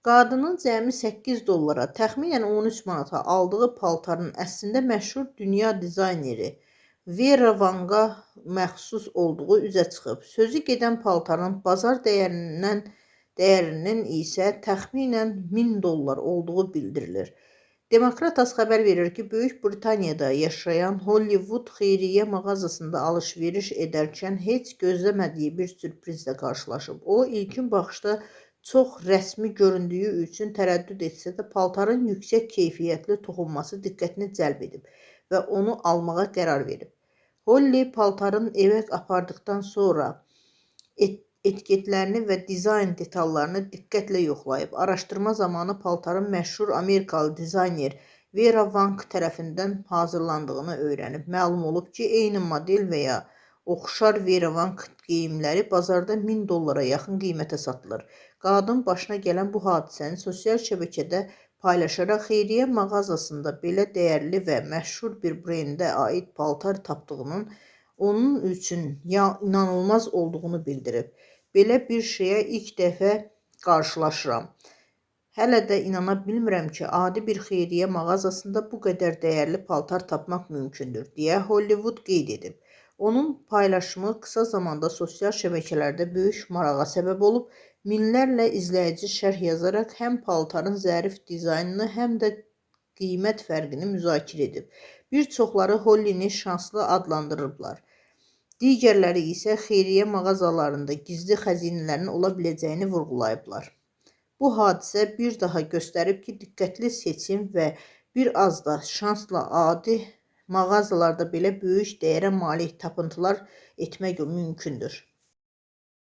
Qadının cəmi 8 dollara, təxminən 13 manata aldığı paltarın əslində məşhur dünya dizayneri Vera Wang'a məxsus olduğu üzə çıxıb. Sözü gedən paltarın bazar dəyərinin isə təxminən 1000 dollar olduğu bildirilir. Demokratas xəbər verir ki, Böyük Britaniyada yaşayan Hollywood xeyriyyə mağazasında alış-veriş edərkən heç gözləmədiyi bir sürprizlə qarşılaşıb. O, ilkin baxışda çox rəsmi göründüyü üçün tərəddüd etsə də, paltarın yüksək keyfiyyətli toxunması diqqətini cəlb edib və onu almağa qərar verib. Holly paltarın evə apardıqdan sonra etiketlərini və dizayn detallarını diqqətlə yoxlayıb. Araşdırma zamanı paltarın məşhur Amerikalı dizayner Vera Wang tərəfindən hazırlandığını öyrənib. Məlum olub ki, eyni model və ya oxşar Vera Wang geyimləri bazarda 1000 dollara yaxın qiymətə satılır. Qadın başına gələn bu hadisəni sosial şəbəkədə paylaşaraq xeyriyyə mağazasında belə dəyərli və məşhur bir brendə aid paltar tapdığının onun üçün inanılmaz olduğunu bildirib. Belə bir şeyə ilk dəfə qarşılaşıram. Hələ də inana bilmirəm ki, adi bir xeyriyyə mağazasında bu qədər dəyərli paltar tapmaq mümkündür, deyə Hollywood qeyd edib. Onun paylaşımı qısa zamanda sosial şəbəkələrdə böyük marağa səbəb olub, minlərlə izləyici şərh yazaraq həm paltarın zərif dizaynını, həm də qiymət fərqini müzakirə edib. Bir çoxları Holly'ni şanslı adlandırıblar. Digərləri isə xeyriyyə mağazalarında gizli xəzinələrin ola biləcəyini vurğulayıblar. Bu hadisə bir daha göstərib ki, diqqətli seçim və bir az da şansla adi mağazalarda belə böyük dəyərə malik tapıntılar etmək mümkündür.